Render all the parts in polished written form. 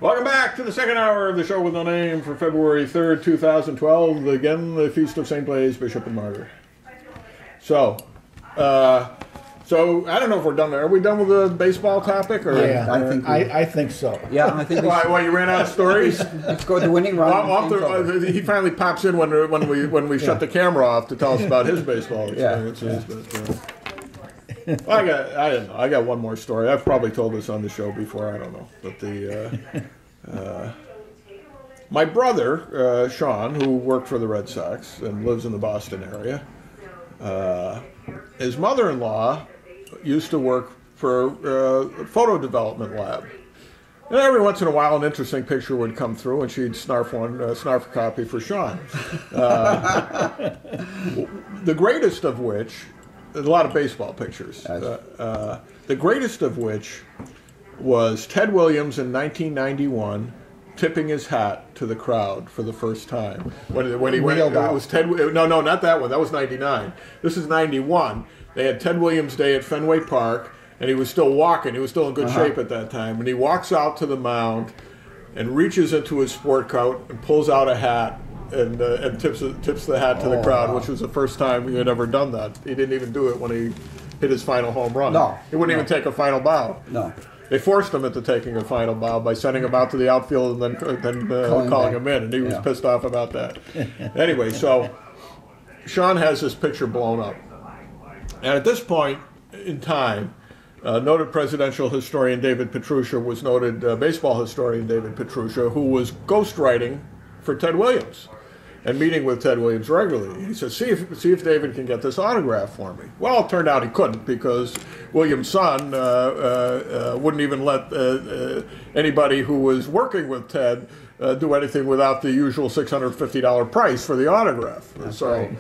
Welcome back to the second hour of the show with no name for February 3rd, 2012. Again, the Feast of St. Blaise, Bishop and Martyr. So I don't know if we're done there. Are we done with the baseball topic? Or? Yeah, I think so. Yeah, I think. Why you ran out of stories? Let's go to the winning run. He finally pops in when we shut the camera off to tell us about his baseball experiences. Yeah. But, I got one more story. I've probably told this on the show before. I don't know, but my brother Sean, who worked for the Red Sox and lives in the Boston area, his mother-in-law used to work for a photo development lab. And every once in a while, an interesting picture would come through, and she'd snarf a copy for Sean. The greatest of which, a lot of baseball pictures. The greatest of which was Ted Williams in 1991 tipping his hat to the crowd for the first time. When he went, it was Ted. No, not that one. That was 99. This is 91. They had Ted Williams Day at Fenway Park, and he was still walking. He was still in good shape at that time. And he walks out to the mound and reaches into his sport coat and pulls out a hat and tips the hat to the crowd, which was the first time he had ever done that. He didn't even do it when he hit his final home run. No. He wouldn't even take a final bow. No. They forced him into taking a final bow by sending him out to the outfield and then calling him in, and he was pissed off about that. Anyway, so Sean has this picture blown up. And at this point in time, noted presidential historian David Petrusha was noted baseball historian David Petrusha, who was ghostwriting for Ted Williams and meeting with Ted Williams regularly. He said, see if David can get this autograph for me. Well, it turned out he couldn't, because Williams' son wouldn't even let anybody who was working with Ted do anything without the usual $650 price for the autograph. So in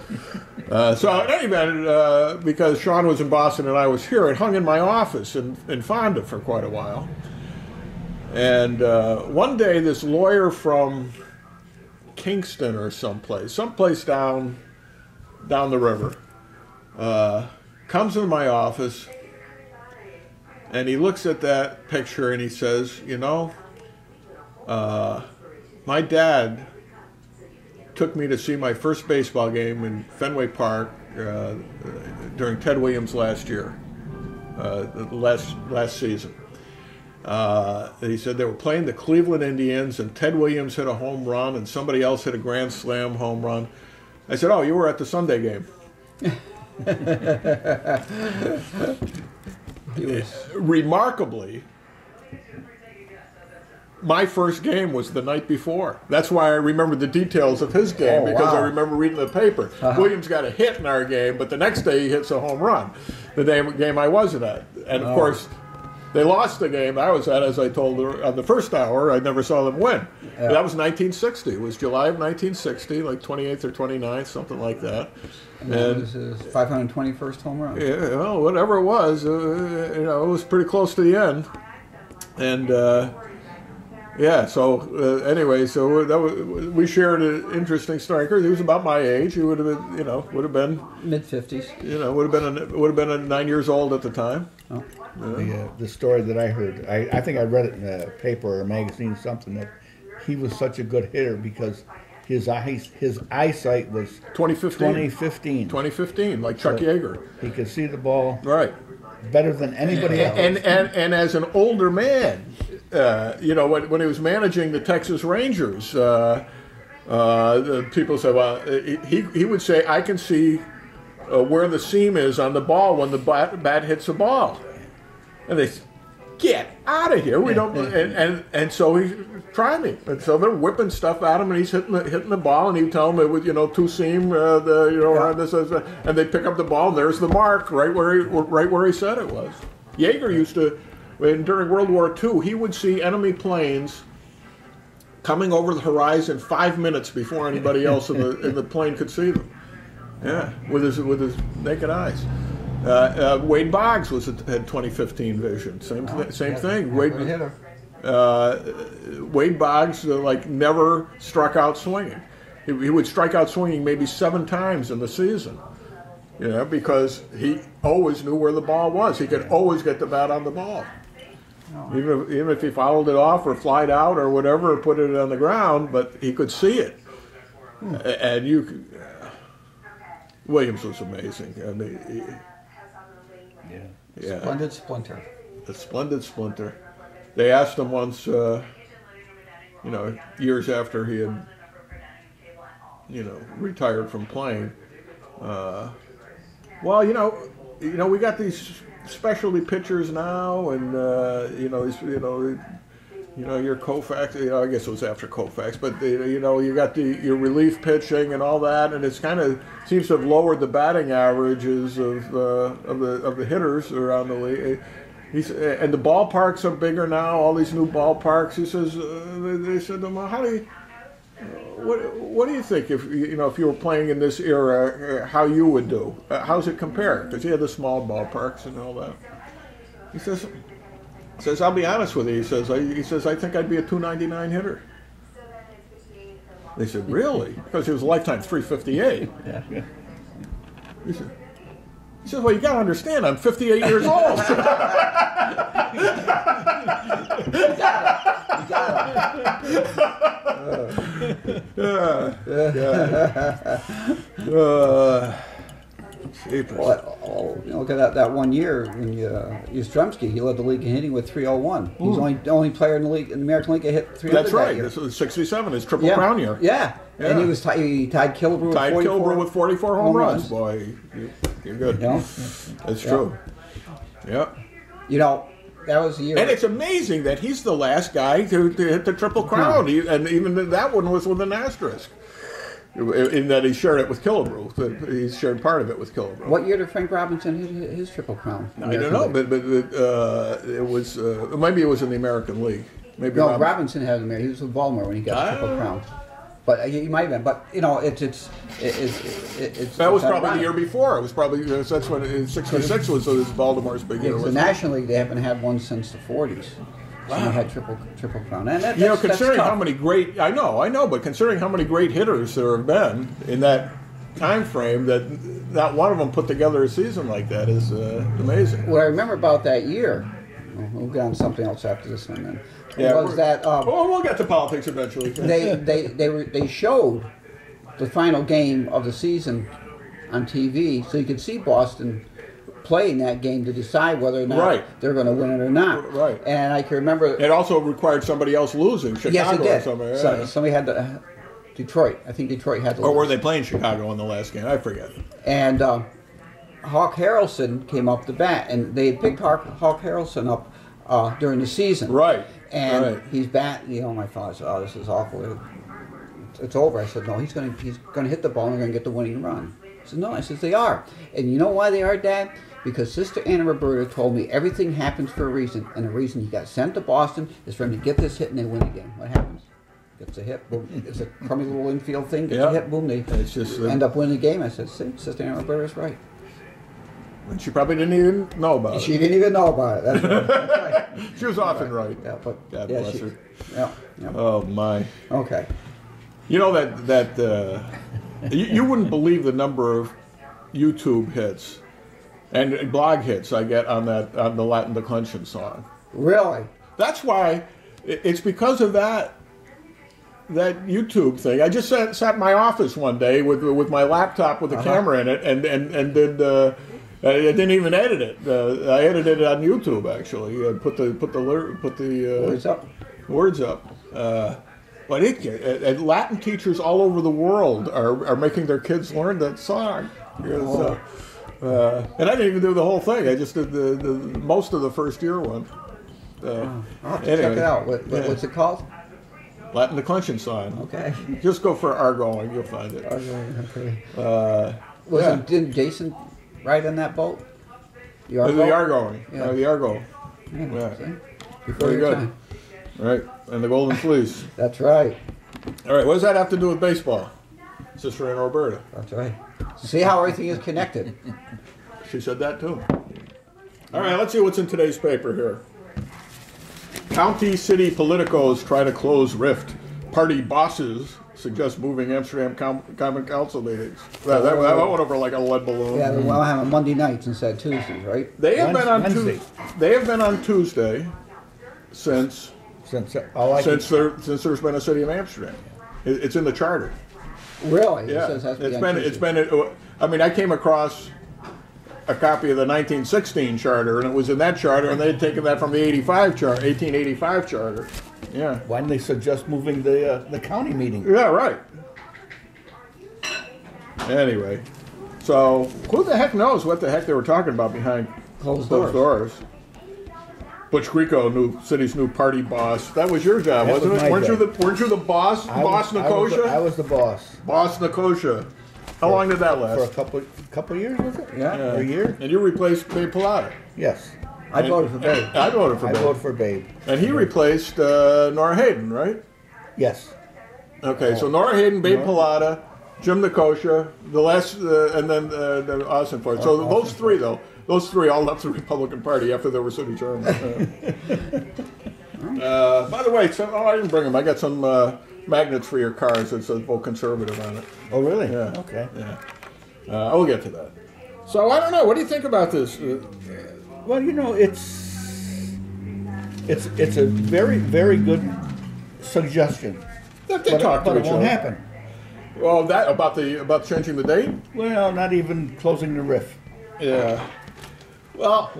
any event, because Sean was in Boston and I was here, it hung in my office in Fonda for quite a while. And one day, this lawyer from Kingston or someplace down the river, comes into my office, and he looks at that picture and he says, you know, my dad took me to see my first baseball game in Fenway Park during Ted Williams' last year, last season. He said they were playing the Cleveland Indians, and Ted Williams hit a home run, and somebody else hit a grand slam home run. I said, "Oh, you were at the Sunday game." Remarkably, my first game was the night before. That's why I remember the details of his game, because I remember reading the paper. Williams got a hit in our game, but the next day he hits a home run. The game I wasn't at. And of course, they lost the game I was at, as I told her on the first hour. I never saw them win. That was 1960. It was July of 1960, like 28th or 29th, something like that. And that was his 521st home run. Yeah, well, whatever it was, it was pretty close to the end. And anyway, we shared an interesting story. He was about my age. He would have been, mid-50s. Would have been 9 years old at the time. Oh. The story that I heard, I think I read it in a paper or a magazine, something, that he was such a good hitter because his eyesight was 2015, like Chuck Yeager. He could see the ball better than anybody else. And as an older man, when he was managing the Texas Rangers, people said, well, he would say, I can see where the seam is on the ball when the bat hits the ball. And they said, get out of here. We don't. And so he tried me. And so they're whipping stuff at him, and he's hitting the ball, and he'd tell them it was, two seam, around this, and they pick up the ball, and there's the mark right where he said it was. Yeager used to, during World War II, he would see enemy planes coming over the horizon 5 minutes before anybody else in the plane could see them. Yeah, with his naked eyes. Wade Boggs had 2015 vision. Same thing. Wade Boggs never struck out swinging. He would strike out swinging maybe 7 times in the season. Because he always knew where the ball was. He could always get the bat on the ball. Oh. Even if he fouled it off or flied out or whatever, or put it on the ground, but he could see it. And Williams was amazing. I mean, Splendid splinter. A splendid splinter. They asked him once, years after he had, retired from playing. We got these specialty pitchers now, and your Koufax. I guess it was after Koufax, but you got your relief pitching and all that, and it's kind of seems to have lowered the batting averages of the hitters around the league. And the ballparks are bigger now. All these new ballparks. He says they said to him, "How do you? What do you think if you were playing in this era? How you would do? How's it compare? Because he had the small ballparks and all that." He says, "I'll be honest with you." He says, "I think I'd be a .299 hitter." They said, "Really?" Because he was a lifetime .358. Yeah. He says, "Well, you got to understand, I'm 58 years old." Look at that 1 year when Yastrzemski, he led the league in hitting with 301. He's the only player in the league, in the American League, that hit 300. That's right. That This was '67, his triple crown year. Yeah. And he tied Killebrew with 44 home runs. Boy, you're good. That's true. Yep. That was the year. And it's amazing that he's the last guy to hit the triple crown. And even that one was with an asterisk. In that he shared it with Killebrew. He shared part of it with Killebrew. What year did Frank Robinson hit his triple crown? I don't know, but it was maybe it was in the American League. Maybe Robinson had him there. He was with Baltimore when he got the triple crown. But he might have been. But it's that was probably the year before. It was probably that's when '66 was Baltimore's big year. The National League, they haven't had one since the '40s. Wow. So they had triple crown. And considering how many great I know, but considering how many great hitters there have been in that time frame, that not one of them put together a season like that is amazing. What I remember about that year, we'll get on something else after this one then. Was that we'll get to politics eventually. They showed the final game of the season on TV, so you could see Boston playing that game to decide whether or not they're going to win it or not. Right. And I can remember it also required somebody else losing. Chicago yes, it did. Or somebody. So somebody had to. Detroit. I think Detroit had to. Or were they playing Chicago in the last game? I forget. And Hawk Harrelson came up to bat, and they had picked Hawk Harrelson up during the season. Right. And he's batting. My father said, "Oh, this is awful. It's over." I said, "No, he's going to hit the ball and they're going to get the winning run." I said, "No." I said, "They are." And you know why they are, Dad? Because Sister Anna Roberta told me everything happens for a reason, and the reason he got sent to Boston is for him to get this hit and they win again. What happens? Gets a hit, boom. It's a crummy little infield thing. Gets a hit, boom. They end up winning the game. I said, "See, Sister Anna Roberta's right." And she probably didn't even know about it. She didn't even know about it. That's right. That's right. She was often right. Yeah, but God bless her. Yeah. Oh my. Okay. You know that you wouldn't believe the number of YouTube hits and blog hits I get on the Latin Declension song. Really? That's why it's because of that YouTube thing. I just sat in my office one day with my laptop with a camera in it and did. I didn't even edit it. I edited it on YouTube actually. Put the words up. But Latin teachers all over the world are making their kids learn that song. And I didn't even do the whole thing. I just did the most of the first year one. I'll have to check it out. What's it called? Latin Declension song. Okay. Just go for Argoing, you'll find it. Argoing, okay. Didn't Jason ride on that boat? The Argo? The Argoing. Yeah. The Argo. Yeah. Very good. Time. Right. And the Golden Fleece. That's right. All right. What does that have to do with baseball? Sister Anna Roberta. That's right. See how everything is connected. She said that too. All right. Let's see what's in today's paper here. County city politicos try to close rift. Party bosses suggest moving Amsterdam Common Council meetings. That went over like a lead balloon. Yeah, we'll have Monday nights instead of Tuesdays, right? They have been on Tuesday. since Since there's been a city of Amsterdam. It's in the charter. Really? Yeah, It says has to be it's been. I mean, I came across a copy of the 1916 charter, and it was in that charter, and they had taken that from the 1885 charter. Yeah. why didn't they suggest moving the county meeting? Yeah, right. Anyway, so who the heck knows what the heck they were talking about behind Closed those doors? Butch Grieco, city's new party boss. That was your job, That wasn't was it? my Weren't you the boss? Boss Nicosia? I was the boss. Boss Nicosia. How long did that last? For a couple years, was it? Yeah. Or a year? And you replaced Babe Pilata. Yes. I voted for Babe. I voted for I Babe. voted for Babe. And he replaced Nora Hayden, right? Yes. Okay, so Nora Hayden, Babe Pilata, Jim Nicosia, the last, and then the Austin Ford. So those three, though, those three all left the Republican Party after they were city chairman. By the way, I didn't bring them. I got some magnets for your cars that says vote conservative on it. Oh, really? Yeah. Okay. Yeah. I will get to that. So I don't know. What do you think about this? Well, you know, it's a very, very good suggestion. They But, talk to but it each won't other. happen. Well, that about changing the date. Well, not even closing the riff. Yeah. Well,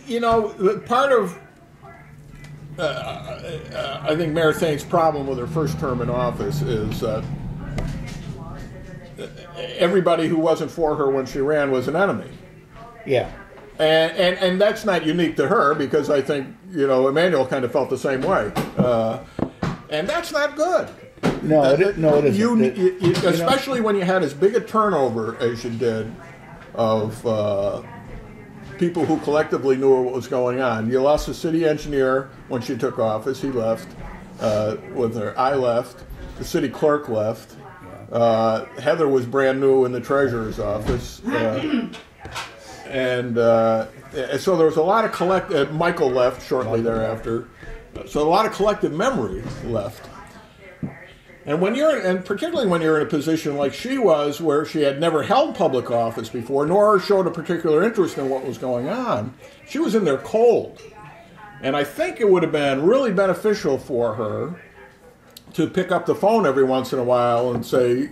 you know, part of I think Mayor Thane's problem with her first term in office is that everybody who wasn't for her when she ran was an enemy. Yeah. And that's not unique to her, because I think, you know, Emmanuel kind of felt the same way. And that's not good. No, it isn't. You especially when you had as big a turnover as you did of people who collectively knew what was going on. You lost the city engineer when she took office. He left with her. I left. The city clerk left. Heather was brand new in the treasurer's office. And so there was a lot of collective. Michael left shortly thereafter. So a lot of collective memory left. And particularly when you're in a position like she was, where she had never held public office before, nor showed a particular interest in what was going on, she was in there cold. And I think it would have been really beneficial for her to pick up the phone every once in a while and say,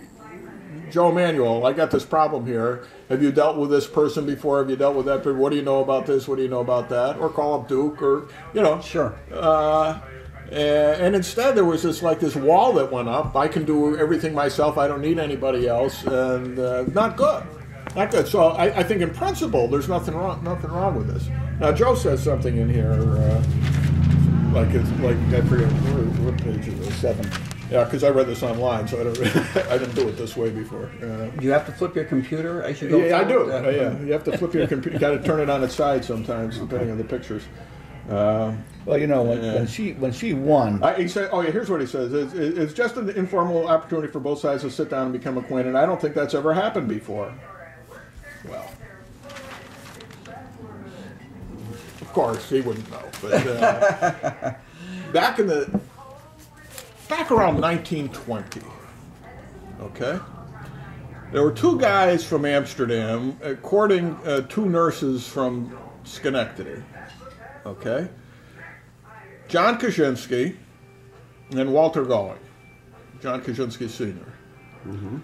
Joe Emanuel, I got this problem here. Have you dealt with this person before? Have you dealt with that person? What do you know about this? What do you know about that? Or call up Duke, or, you know. Sure. And instead there was this wall that went up. I can do everything myself. I don't need anybody else. And not good. Not good. So I think in principle there's nothing wrong with this. Now Joe says something in here, I forget what page it is. 7. Yeah, because I read this online, so I didn't do it this way before. Do you have to flip your computer as you go? Yeah, I do. forward? Yeah, you have to flip your computer. You got to turn it on its side sometimes, depending on the pictures. Well, you know, when she won, He said, "Oh yeah, here's what he says: it's just an informal opportunity for both sides to sit down and become acquainted. I don't think that's ever happened before." Well, of course he wouldn't know, but back around 1920, okay, there were two guys from Amsterdam courting two nurses from Schenectady. Okay, John Kaczynski and Walter Going, John Kaczynski Sr. Mm-hmm.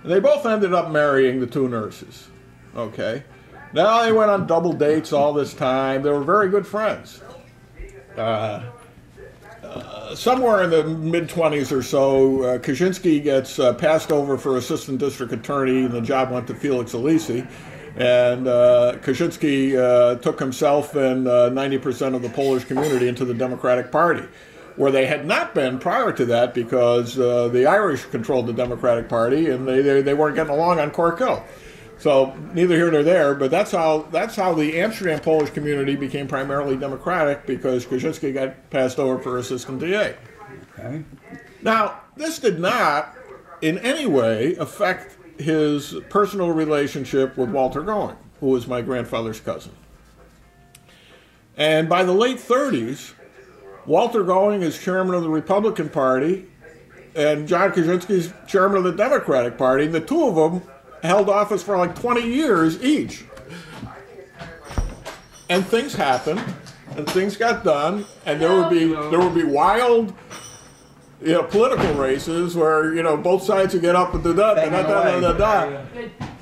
And they both ended up marrying the two nurses. Okay, now they went on double dates all this time. They were very good friends. Somewhere in the mid-20s or so, Kaczynski gets passed over for assistant district attorney, and the job went to Felix Alisi. And Kaczynski took himself and 90% of the Polish community into the Democratic Party, where they had not been prior to that, because the Irish controlled the Democratic Party, and they weren't getting along on Cork Hill. So neither here nor there, but that's how the Amsterdam Polish community became primarily Democratic, because Kaczynski got passed over for assistant DA. Okay. Now, this did not in any way affect his personal relationship with Walter Going, who was my grandfather's cousin. And by the late 30s, Walter Going is chairman of the Republican Party, and John Kaczynski is chairman of the Democratic Party, and the two of them held office for like 20 years each. And things happened and things got done, and there would be wild, political races where both sides would get up and da.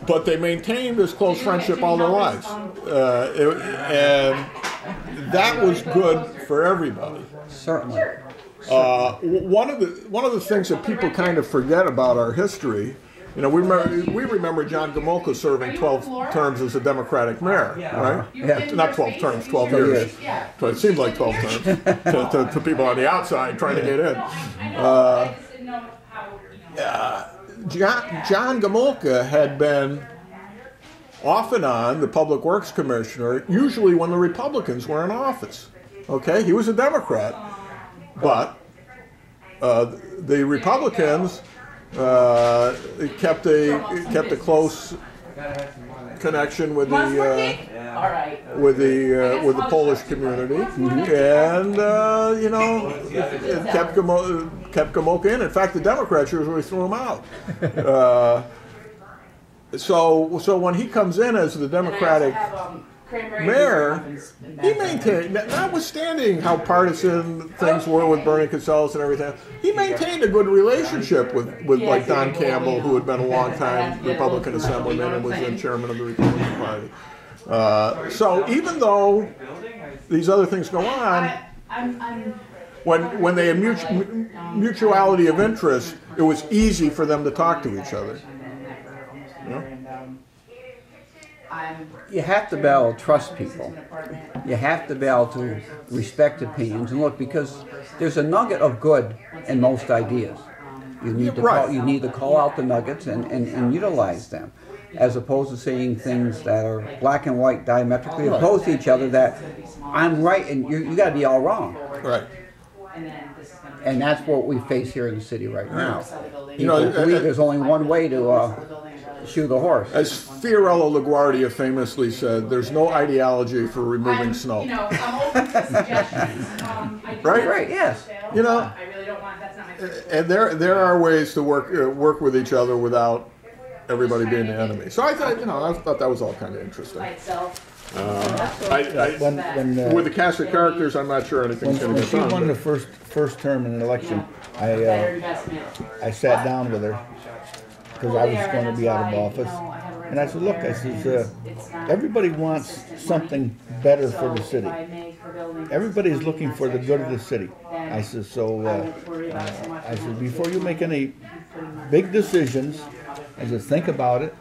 But they maintained this close friendship all their lives, and that was good for everybody. Certainly. One of the things that people kind of forget about our history, we remember John Gomulka serving 12 terms as a Democratic mayor, right? Yeah. Not 12 terms, 12 years. So it seemed like 12 terms to people on the outside trying to get in. John Gomulka had been off and on the Public Works Commissioner, usually when the Republicans were in office. Okay, he was a Democrat, but the Republicans kept a close connection with the Polish community, and it kept Gomulka in. In fact, the Democrats usually threw him out. So when he comes in as the Democratic mayor, he maintained, notwithstanding how partisan things were with Bernie Cassellas and everything, he maintained a good relationship with like Don Campbell, who had been a long-time Republican assemblyman and was then chairman of the Republican Party. So even though these other things go on, when they had mutuality of interest, it was easy for them to talk to each other. You have to be able to trust people. You have to be able to respect opinions and look, because there's a nugget of good in most ideas. You need to call out the nuggets and utilize them, as opposed to saying things that are black and white, diametrically opposed to each other, that I'm right and you got to be all wrong. Right. And that's what we face here in the city right now. People believe there's only one way to shoe the horse. As Fiorello LaGuardia famously said, there's no ideology for removing snow. I'm open to suggestions. Right? Right, yes. I really don't want, that's not my first. And there are ways to work with each other without everybody being the enemy. So I thought that was all kind of interesting. By itself. With the cast of characters, I'm not sure anything's going to get done. When she won the first term in an election, I sat down with her because I was going to be out of office, and I said, "Look, I says everybody wants something better for the city. Everybody's looking for the good of the city." I said, "So I said, before you make any big decisions, I said, think about it.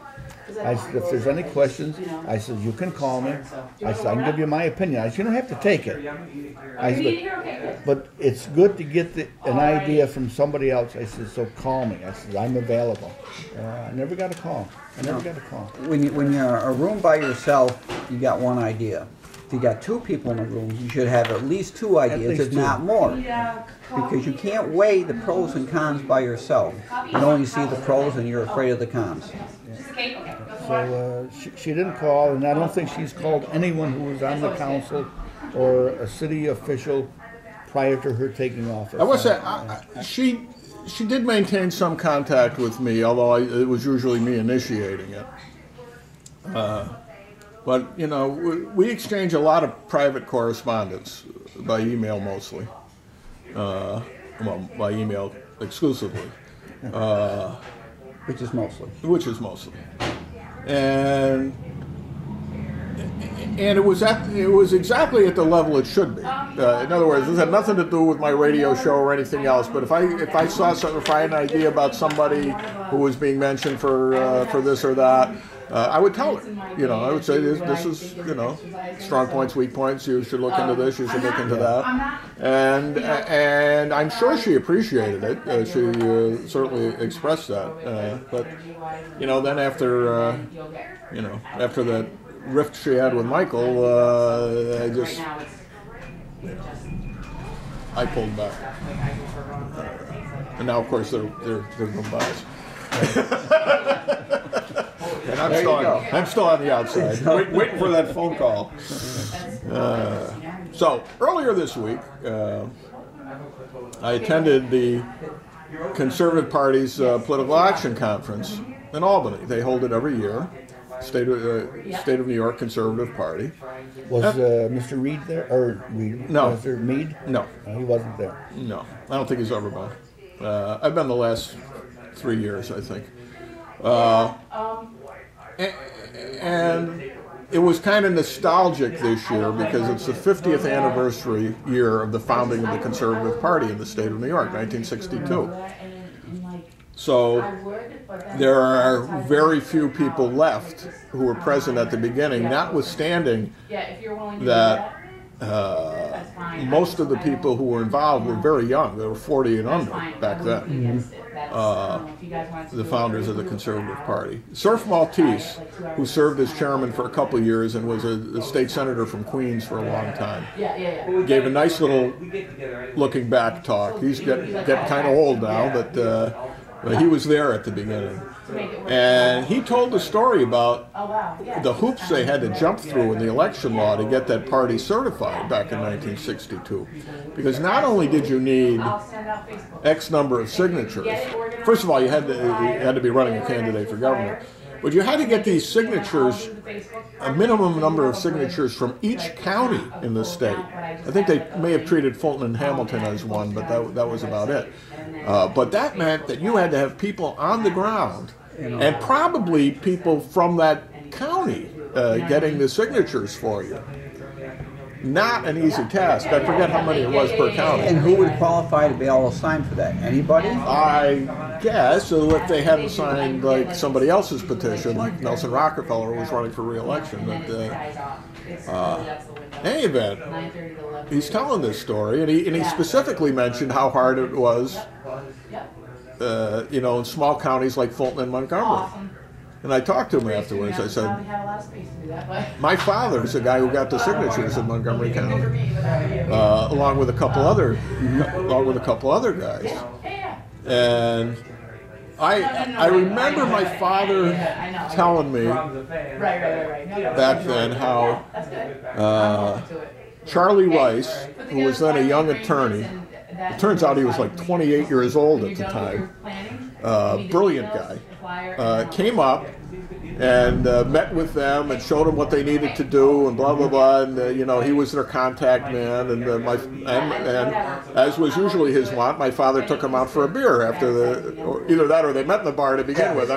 I said, if there's any questions, I said, you can call me. I said, I can give you my opinion. I said, you don't have to take it. I said, but it's good to get an idea from somebody else. I said, so call me. I said, I'm available. I never got a call. When you're a room by yourself, you got one idea. If you got two people in a room, you should have at least two ideas, if not more. Because you can't weigh the pros and cons by yourself. You only see the pros and you're afraid of the cons. So she didn't call, and I don't think she's called anyone who was on the council or a city official prior to her taking office. I was say she did maintain some contact with me, although it was usually me initiating it. But we exchange a lot of private correspondence by email mostly. Well, by email exclusively. Which is mostly. And it was exactly at the level it should be. In other words, this had nothing to do with my radio show or anything else. But if I saw something, if I had an idea about somebody who was being mentioned for this or that, I would tell her. I would say this is strong points, weak points. You should look into this. You should look into that. And I'm sure she appreciated it. She certainly expressed that. But then after after that rift she had with Michael, I pulled back. And now, of course, they're goodbyes. And I'm still on the outside, waiting for that phone call. So earlier this week, I attended the Conservative Party's political action conference in Albany. They hold it every year. State of New York Conservative Party. Was Mr. Reed there? Or Reed? No. Mr. Meade? No. He wasn't there. No, I don't think he's ever been. I've been the last 3 years, I think. And it was kind of nostalgic this year because it's the 50th anniversary year of the founding of the Conservative Party in the state of New York, 1962. So there are very few people left who were present at the beginning, notwithstanding that most of the people who were involved were very young. They were 40 and under back then. The founders of the Conservative Party. Surf Maltese, who served as chairman for a couple of years and was a state senator from Queens for a long time, gave a nice little looking back talk. He's getting kind of old now, but he was there at the beginning. And he told the story about the hoops they had to jump through in the election law to get that party certified back in 1962. Because not only did you need X number of signatures, first of all, you had to be running a candidate for governor, but you had to get these signatures, a minimum number of signatures from each county in the state. I think they may have treated Fulton and Hamilton as one, but that was about it. But that meant that you had to have people on the ground, and probably people from that county getting the signatures for you. Not an easy task. I forget how many it was per county. And who would qualify to be able to sign for that? Anybody? I guess, so if they hadn't signed like somebody else's petition, like Nelson Rockefeller was running for re-election. But in any event, he's telling this story, and he specifically mentioned how hard it was, in small counties like Fulton and Montgomery. And I talked to him afterwards. I said, my father's the guy who got the signatures in Montgomery County, along with a couple other guys. And I remember my father telling me back then how Charlie Rice, who was then a young attorney, it turns out he was like 28 years old at the time, brilliant guy, came up and met with them and showed them what they needed to do and blah blah blah, and he was their contact man, and as was usually his wont, my father took him out for a beer after either that or they met in the bar to begin with,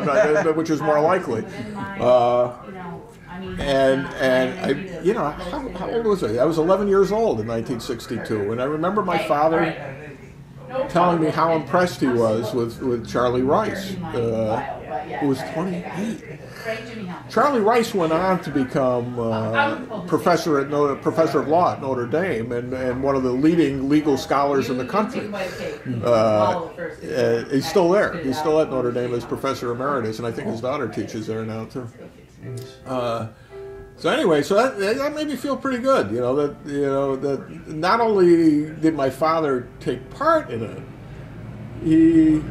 which is more likely. And how old was I? I was 11 years old in 1962, and I remember my father telling me how impressed he was with Charlie Rice, who was 28. Charlie Rice went on to become professor of law at Notre Dame and one of the leading legal scholars in the country. He's still there. He's still at Notre Dame as professor emeritus, and I think his daughter teaches there now too. So anyway, that made me feel pretty good. That not only did my father take part in it, he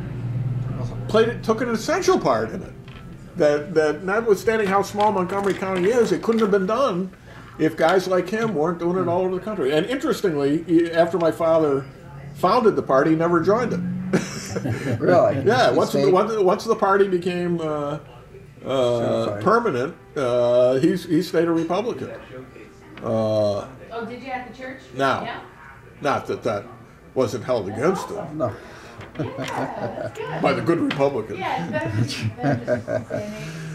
took an essential part in it. That notwithstanding how small Montgomery County is, it couldn't have been done if guys like him weren't doing it all over the country. And interestingly, after my father founded the party, he never joined it. Really? Yeah. Once the party became permanent, he stayed a Republican. Oh, did you at the church? Now, Yeah. not that wasn't held against him No. by the good Republicans. Yeah, it's better just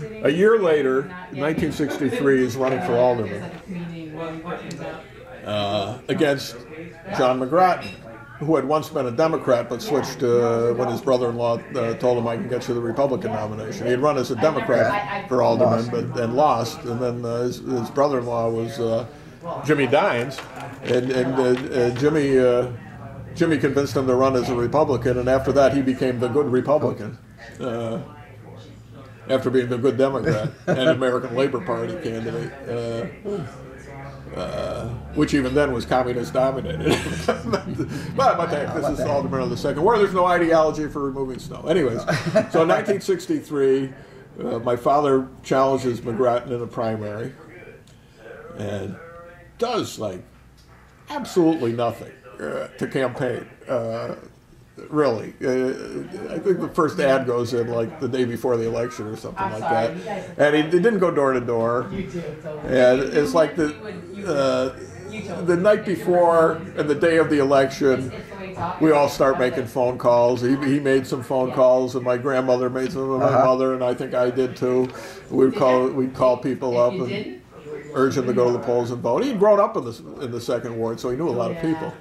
sitting. A year later, 1963, he's running for alderman against John McGrattan, who had once been a Democrat but switched when his brother-in-law told him, I can get you the Republican nomination. He had run as a Democrat for alderman and lost, and then his brother-in-law was Jimmy Dines, and Jimmy convinced him to run as a Republican, and after that he became the good Republican, after being the good Democrat and American Labor Party candidate. Which even then was communist dominated. but this is Alderman of the Second War. There's no ideology for removing snow. Anyways, so in 1963, my father challenges McGrattan in a primary and does like absolutely nothing to campaign. really. I think the first ad goes in like the day before the election or something like that. And he didn't go door to door. And it's like the night before and the day of the election, we all start making phone calls. He made some phone calls, and my grandmother made some of my mother, and I think I did too. We'd call people up and urge them to go to the polls and vote. He'd grown up in the second ward, so he knew a lot of people.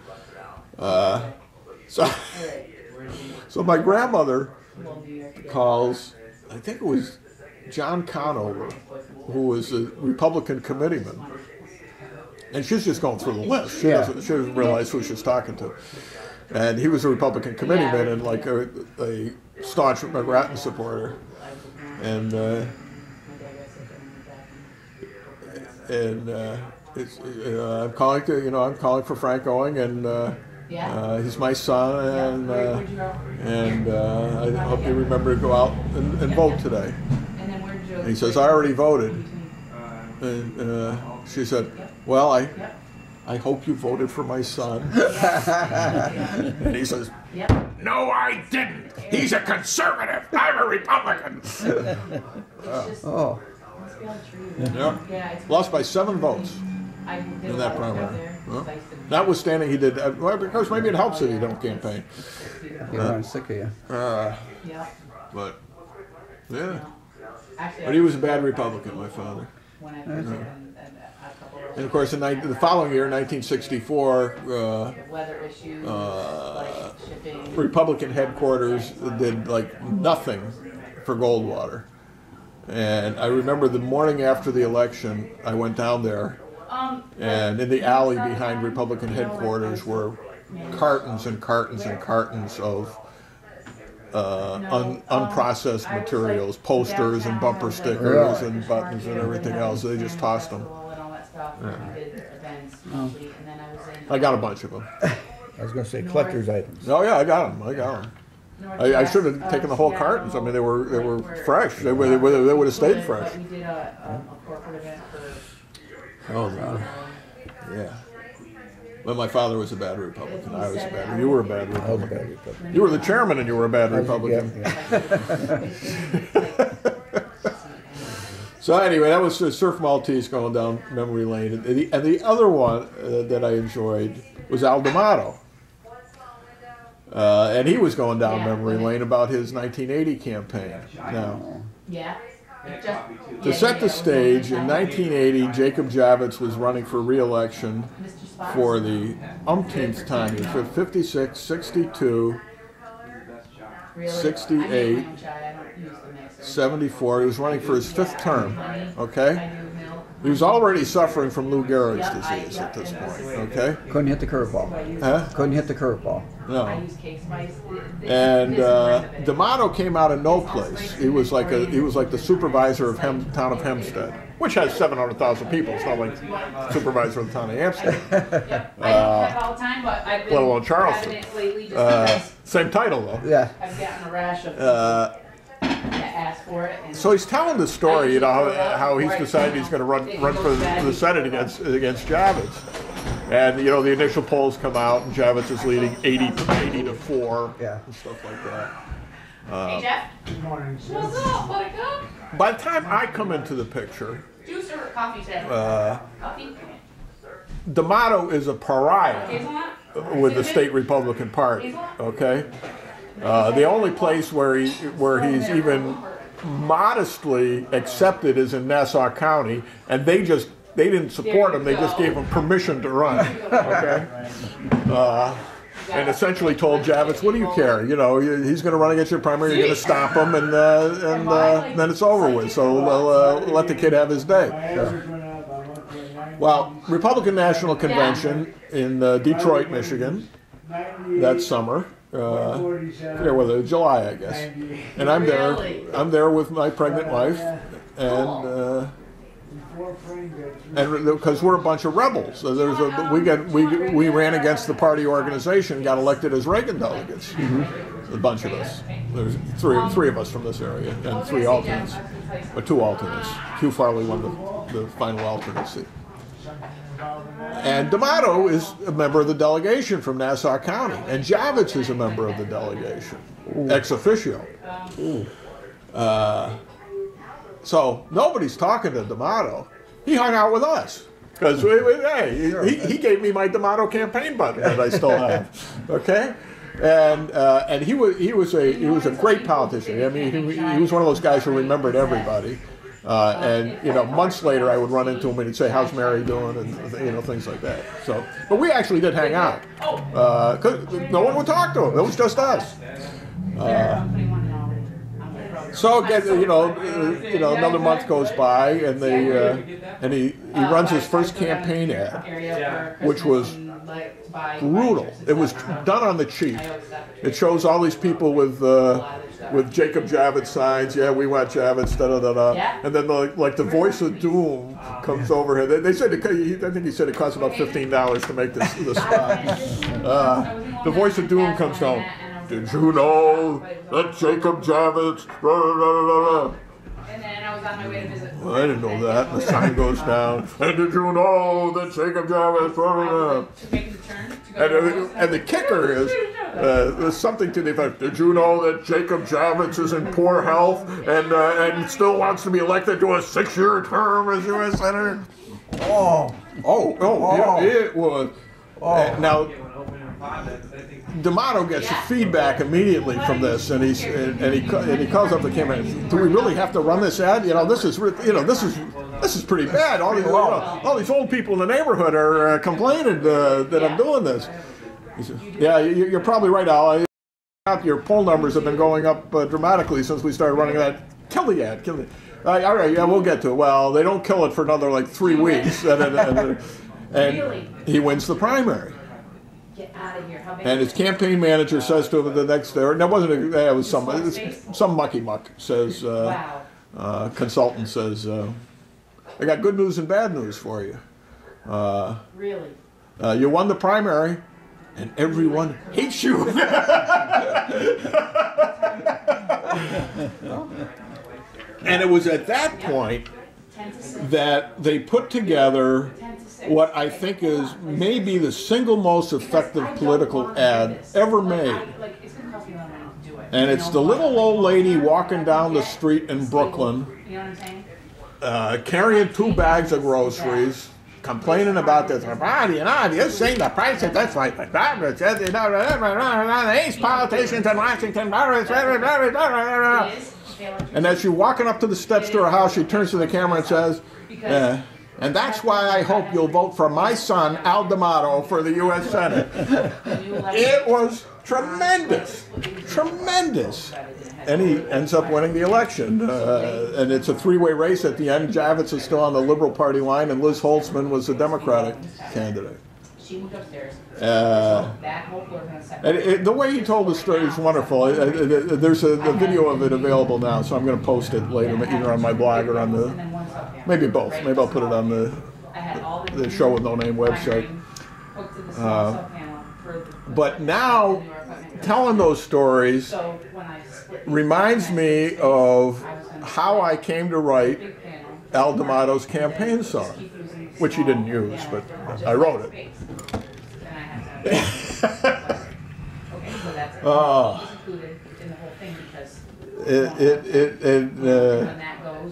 So my grandmother calls, I think it was John Conover, who was a Republican committeeman. And she's just going through the list. She doesn't realize who she's talking to. And he was a Republican committeeman and like a staunch McGrattan supporter. And I'm calling for Frank Going, and he's my son, and I hope you remember to go out and vote today. And he says, I already voted. And she said, well, I hope you voted for my son. And he says, no, I didn't. He's a conservative. I'm a Republican. Lost by 7 votes in that primary. Notwithstanding, he did, because maybe it helps that he don't campaign. I'm sick of you. But, yeah. But he was a bad Republican, my father. And of course, the following year, 1964, Republican headquarters did like nothing for Goldwater. And I remember the morning after the election, I went down there, and in the alley behind Republican headquarters were cartons and cartons and cartons of unprocessed materials, posters and bumper stickers and buttons and everything else. They just tossed them. I got a bunch of them. I was going to say collector's items. Oh yeah, I got them. I should have taken the whole cartons. I mean, they were fresh. They would have stayed fresh. Oh, yeah. But my father was a bad Republican. I was a bad. You were a bad Republican. You were the chairman, and you were a bad Republican. So anyway, that was Surf Maltese going down memory lane, and the other one that I enjoyed was Al D'Amato. And he was going down memory lane about his 1980 campaign. Now, to set the stage, in 1980, Jacob Javits was running for re-election for the umpteenth time. He was 56, 62, 68, 74. He was running for his 5th term, okay? He was already suffering from Lou Gehrig's disease at this point, okay? Couldn't hit the curveball. Huh? Couldn't hit the curveball. No. And D'Amato came out of no place. He was like the supervisor of town of Hempstead, which has 700,000 people. It's not like supervisor of the town of Hempstead. Let alone Charleston. Same title though. Yeah. I've gotten a rash of ask for it. So he's telling the story, you know, how he's decided he's going to run for the Senate against Javits. And, you know, the initial polls come out, and Javits is leading 80 to 4 and stuff like that. Hey, Jeff. Good morning. What's up, buttercup? By the time I come into the picture, Juice or coffee today? Coffee. D'Amato is a pariah with the state Republican Party, okay? The only place where he's even modestly accepted is in Nassau County, and they didn't support him. They just gave him permission to run. Okay, and essentially told Javits, "What do you care? You know, he's going to run against your primary. You're going to stop him, and then it's over with. So let the kid have his day." Well, Republican National Convention in Detroit, Michigan, that summer. Whether July, I guess, and I'm there with my pregnant wife, and because we're a bunch of rebels, so we ran against the party organization, got elected as Reagan delegates, a bunch of us. There's three of us from this area, and 3 alternates, or 2 alternates. Hugh Farley won the final alternacy. And D'Amato is a member of the delegation from Nassau County, and Javits is a member of the delegation, ex officio. So nobody's talking to D'Amato. He hung out with us because hey, he gave me my D'Amato campaign button that I still have. Okay, and he was a great politician. I mean, he was one of those guys who remembered everybody. And you know, months later, I would run into him and he'd say, "How's Mary doing?" and you know, things like that. So, but we actually did hang out. 'Cause no one would talk to him. It was just us. So you know, another month goes by, and he runs his first campaign ad, which was brutal. It was done on the cheap. It shows all these people with Jacob Javits signs. Yeah, we want Javits. Da da da da. And then like the voice of doom comes over here. They said I think he said it cost about $15 to make the spot. The voice of doom comes down. Did you know that Jacob Javits? And then I was on my way to visit. Well, I didn't know that. And the sign goes down. And did you know that Jacob Javits? And the kicker is there's something to the effect. Did you know that Jacob Javits is in poor health and still wants to be elected to a 6-year term as U.S. Senator? Yeah, it was. Now, D'Amato gets feedback immediately from this, and he calls up the camera. Do we really have to run this ad? You know, this is pretty bad. All these old people in the neighborhood are complaining that I'm doing this. He says, "Yeah, you're probably right, Al. Your poll numbers have been going up dramatically since we started running that. Kill the ad. Kill it. All right, yeah, we'll get to it. Well, they don't kill it for another like 3 weeks, and he wins the primary." Get out of here. How big And his campaign manager says to him the next day, and it was some mucky muck, says, consultant says, "I got good news and bad news for you. Really? You won the primary, and everyone hates you." And it was at that point that they put together what I think is maybe the single most effective political ad ever made. And it's the little old lady walking down the street in Brooklyn, carrying 2 bags of groceries, complaining about this. You're saying the price of that's like these politicians in Washington. And as she's walking up to the steps to her house, she turns to the camera and says, "And that's why I hope you'll vote for my son, Al D'Amato, for the U.S. Senate." It was tremendous. Tremendous. And he ends up winning the election. And it's a 3-way race at the end. Javits is still on the Liberal Party line, and Liz Holtzman was the Democratic candidate. She moved upstairs. The way he told the story is wonderful. There's a video of it available now, so I'm going to post it later, either on my blog or on the, maybe both. Maybe I'll put it on the Show with No Name website. But now, telling those stories reminds me of how I came to write Al D'Amato's campaign song, which he didn't use, but I wrote it. It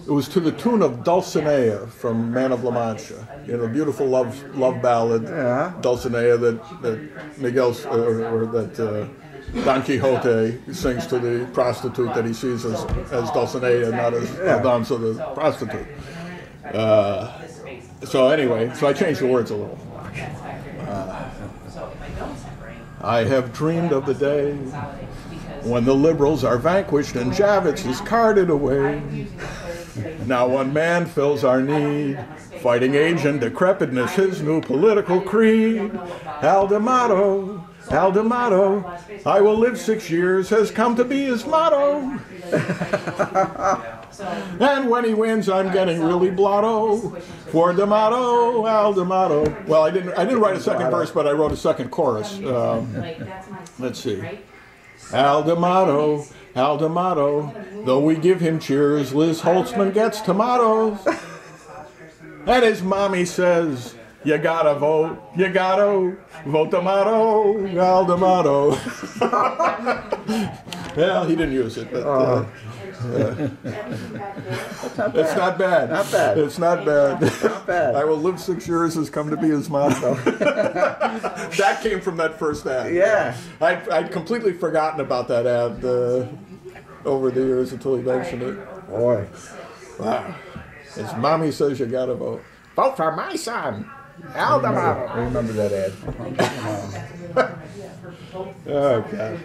was to the tune of Dulcinea from Man of La Mancha, the beautiful love ballad, Dulcinea that Miguel or that Don Quixote sings to the prostitute that he sees as Dulcinea, not as Alonso the prostitute. So anyway, so I changed the words a little. I have dreamed of the day when the liberals are vanquished and Javits is carted away. Now one man fills our need, fighting age and decrepitness, his new political creed. Al D'Amato, Al D'Amato, I will live 6 years, has come to be his motto. And when he wins, I'm getting really blotto for D'Amato, Al D'Amato. Well, I didn't write a second verse, but I wrote a second chorus. Let's see. Al D'Amato, Al D'Amato, though we give him cheers, Liz Holtzman gets tomatoes. And his mommy says, You gotta vote. You gotta vote D'Amato. Al D'Amato. Well, he didn't use it, but it's not bad. Not bad. It's not bad. Not bad. I will live 6 years has come to be his motto. That came from that first ad. Yeah. I'd completely forgotten about that ad over the years until he mentioned it. Boy. Wow. His mommy says you gotta vote. Vote for my son, Al D'Amato. I remember that ad. Oh, God.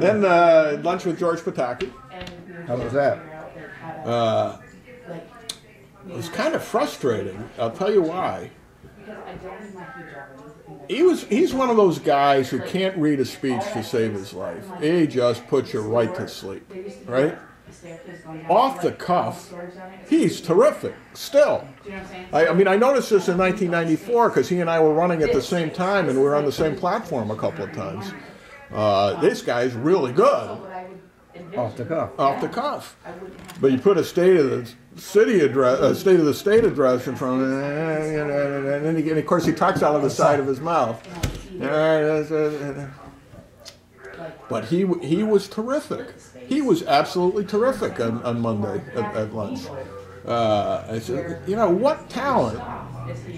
Then lunch with George Pataki. How was that? It was kind of frustrating. I'll tell you why. He's one of those guys who can't read a speech to save his life. He just puts you right to sleep, right? Off the cuff, he's terrific, still. I mean, I noticed this in 1994 because he and I were running at the same time and we were on the same platform a couple of times. This guy's really good. Off the cuff. Off the cuff. But you put a State of the City address, a State of the State address in front of it, and of course he talks out of the side of his mouth. But he was terrific. He was absolutely terrific on Monday at lunch. I said, you know, what talent,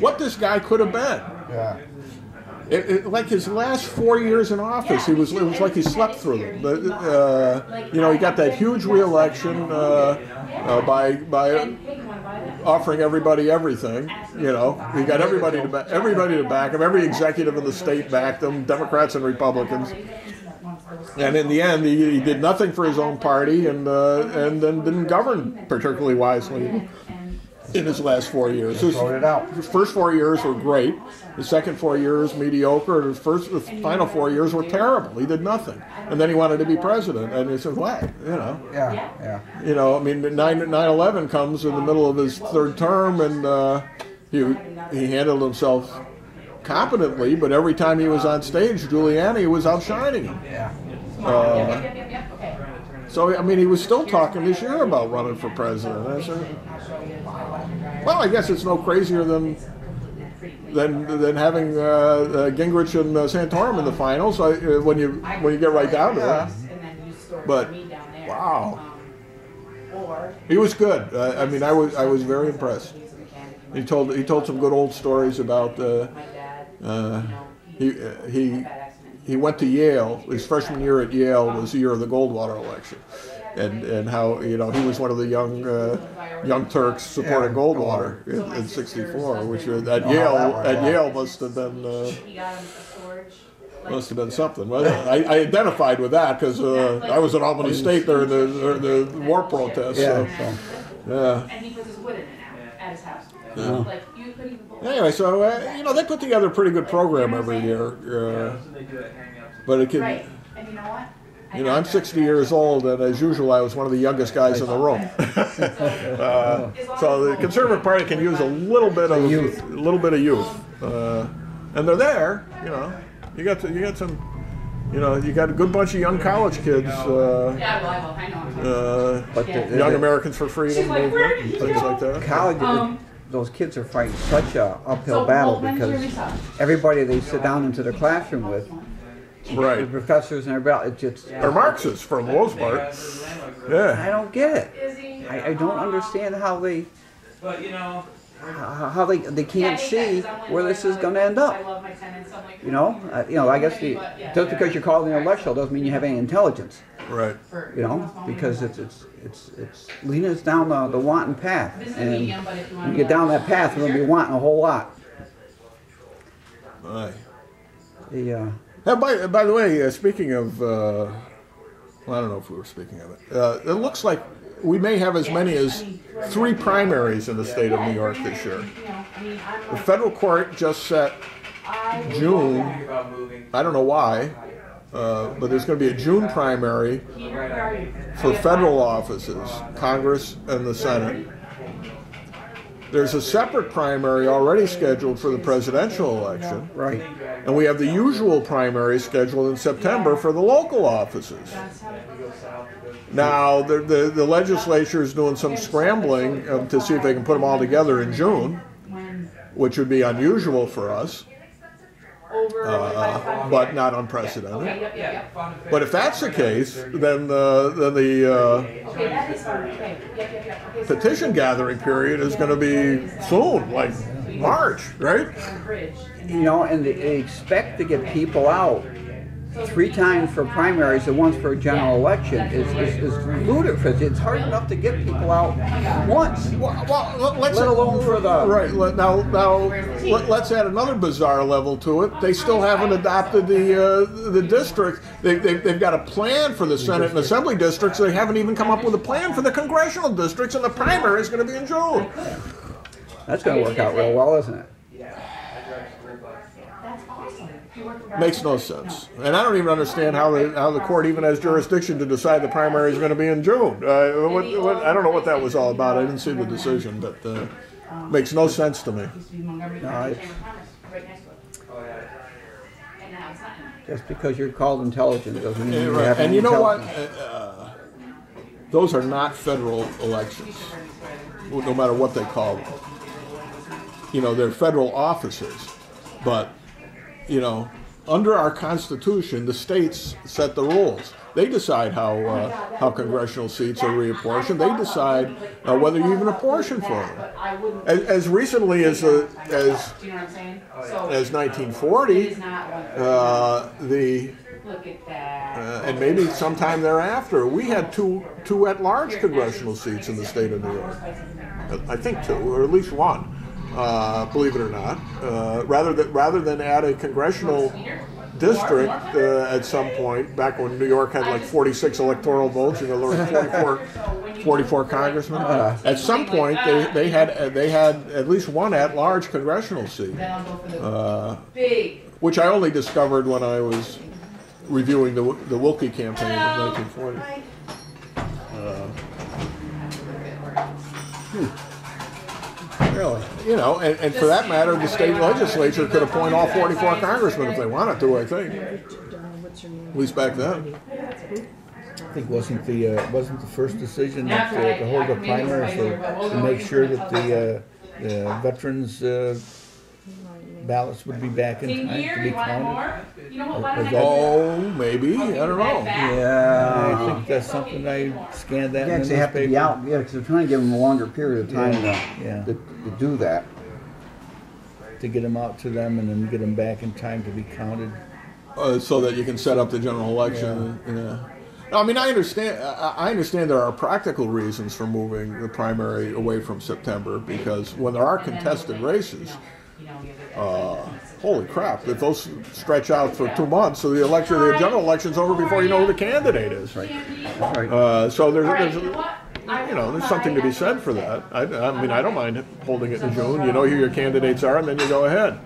what this guy could have been. Yeah. Like his last 4 years in office, it was like he slept through them. You know, he got that huge reelection by offering everybody everything. You know, he got everybody to back him. Every executive in the state backed him, Democrats and Republicans. And in the end, he did nothing for his own party, and then didn't govern particularly wisely in his last 4 years. His first 4 years were great. The second 4 years, mediocre. The final 4 years were terrible. He did nothing. And then he wanted to be president. And he said, what? You know. Yeah. You know, I mean, 9/11 comes in the middle of his third term, and he handled himself competently, but every time he was on stage, Giuliani was outshining him. So, I mean, he was still talking this year about running for president. I said, well, I guess it's no crazier than having Gingrich and Santorum in the finals when you get right down to it. But wow, he was good. I mean, I was very impressed. He told some good old stories about he went to Yale. His freshman year at Yale was the year of the Goldwater election, and how, you know, he was one of the young Turks supporting Goldwater in '64, which at Yale must have been something. Well, I identified with that because I was at Albany State during the war protests. So, yeah. And he puts his wood in it now at his house. Yeah. Like, you couldn't even Anyway, so you know, they put together a pretty good program every year, but it can. Right. And you know what? You know, I'm 60 years old, and as usual, I was one of the youngest guys in the room. So the Conservative Party can use a little bit of youth, and they're there. You know, you got some. You know, you got a good bunch of young college kids. Young Americans for Freedom movement, things like that. College. Those kids are fighting such a uphill battle because everybody they sit down into the classroom with, the professors and everybody, they're Marxists for the most part. Yeah. I don't get it. I don't understand how they can't see where this is going to end up. You know, I guess just because you're called an intellectual doesn't mean you have any intelligence. Right. You know, because it's leading us down the wanton path, and when you get down that path, we're going to be wanting a whole lot. Aye. By the way, speaking of, well, I don't know if we were speaking of it. It looks like we may have as many as 3 primaries in the state of New York this year. The federal court just set June. I don't know why. But there's going to be a June primary for federal offices, Congress and the Senate. There's a separate primary already scheduled for the presidential election. Right. And we have the usual primary scheduled in September for the local offices. Now, the legislature is doing some scrambling to see if they can put them all together in June, which would be unusual for us, but not unprecedented. But if that's the case, then the petition gathering period is going to be soon, like March, right? You know, and they expect to get people out 3 times for primaries and once for a general election is ludicrous. It's hard enough to get people out once, let alone for the... Right, now let's add another bizarre level to it. They still haven't adopted the district. They've got a plan for the Senate and Assembly districts. They haven't even come up with a plan for the congressional districts, and the primary is going to be in June. That's going to work out real well, isn't it? Makes no sense, and I don't even understand how the court even has jurisdiction to decide the primary is going to be in June. I don't know what that was all about. I didn't see the decision, but makes no sense to me. No, just because you're called intelligent doesn't mean you have And you know what? intelligence. Those are not federal elections, no matter what they call them. You know, they're federal offices, but you know, under our Constitution, the states set the rules. They decide how congressional seats are reapportioned. They decide whether you even apportion for them. As recently as 1940, and maybe sometime thereafter, we had two at-large congressional seats in the state of New York. I think 2, or at least 1. Believe it or not, rather than add a congressional district at some point, back when New York had like 46 electoral votes, you know, there were 44 congressmen. At some point, they had at least 1 at-large congressional seat, which I only discovered when I was reviewing the Wilkie campaign of 1940. Really? You know, and for that matter, the state legislature could appoint all 44 congressmen if they wanted to, I think. At least back then. I think wasn't the first decision that, to hold a primary to make sure that the veterans ballots would be back in time to be counted? Oh, maybe. I don't know. Yeah, I think that's something I scanned that. Yeah, because they have to be out. Yeah, because they're trying to give them a longer period of time to do that. To get them out to them and then get them back in time to be counted. So that you can set up the general election. Yeah. I mean, I understand there are practical reasons for moving the primary away from September, because when there are contested races, holy crap, if those stretch out for 2 months, so the general election's over before you know who the candidate is. Right. So there's something to be said for that. I mean, I don't mind holding it in June. You know who your candidates are, and then you go ahead.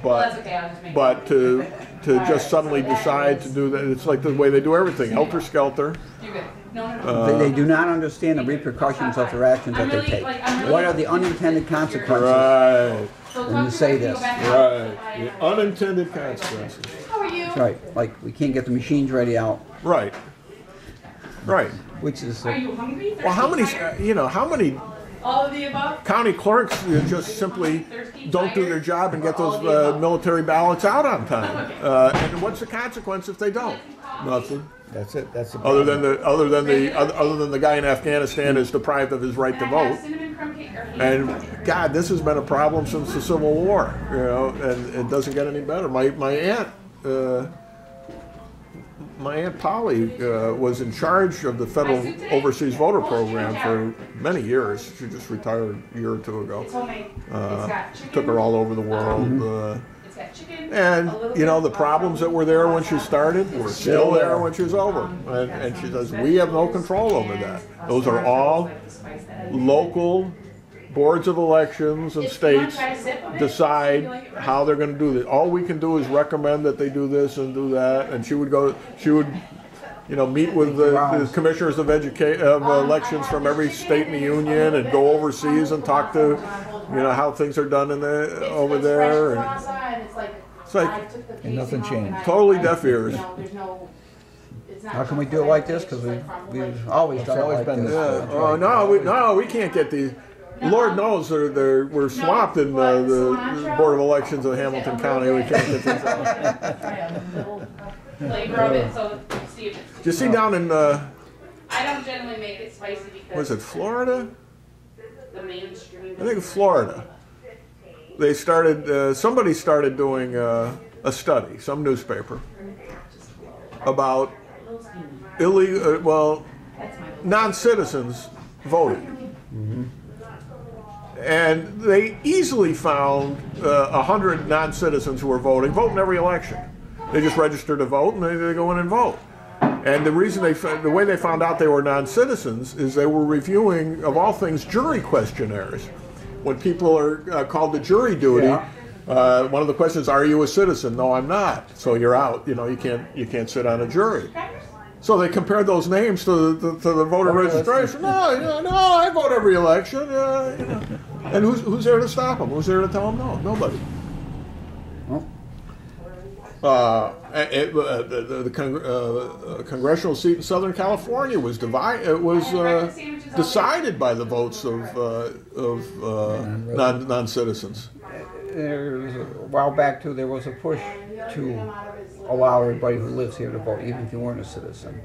But to just suddenly decide to do that, it's like the way they do everything, helter skelter. They do not understand the repercussions of their actions that they take. What are the unintended consequences? Right. When you say this. Right. The unintended consequences. How are you? Right. Like, we can't get the machines ready out. Right. Right. Which is... Are you hungry? Well, how many All of the above? county clerks just simply don't do their job and get those military ballots out on time? And what's the consequence if they don't? Nothing. That's it. That's the Other than the guy in Afghanistan is deprived of his right to vote. And God, this has been a problem since the Civil War, you know, and it doesn't get any better. My aunt Polly was in charge of the federal overseas voter program for many years. She just retired a year or 2 ago. Took her all over the world. And, you know, the problems that were there when she started were still there when she was over. And she says, we have no control over that. Those are all local boards of elections and states decide how they're going to do this. All we can do is recommend that they do this and do that. And she would, you know, meet with the commissioners of elections from every state in the union and go overseas and talk to, you know, how things are done over there. And it's like and nothing changed. Totally deaf ears. How can we do it like this? Because we've always done it like this. Oh no, we can't get these. Lord knows we're swamped in the Board of Elections of Hamilton County. We can't get things out. Flavor of it, so see if it's. Did you see down in I don't generally make it spicy because. was it Florida? The mainstream. I think Florida. They started. Somebody started doing a study, some newspaper, about illegal, non-citizens voting. Mm-hmm. And they easily found 100 non-citizens who were voting in every election. They just registered to vote and they go in and vote. And the reason the way they found out they were non-citizens is they were reviewing, of all things, jury questionnaires. When people are called to jury duty, one of the questions, are you a citizen? No, I'm not. So you're out. You know, you can't sit on a jury. So they compared those names to the voter registration. No, I vote every election. You know. And who's there to stop them? Who's there to tell them no? Nobody. The congressional seat in Southern California was decided by the votes of non-citizens. A while back too, there was a push to allow everybody who lives here to vote, even if you weren't a citizen.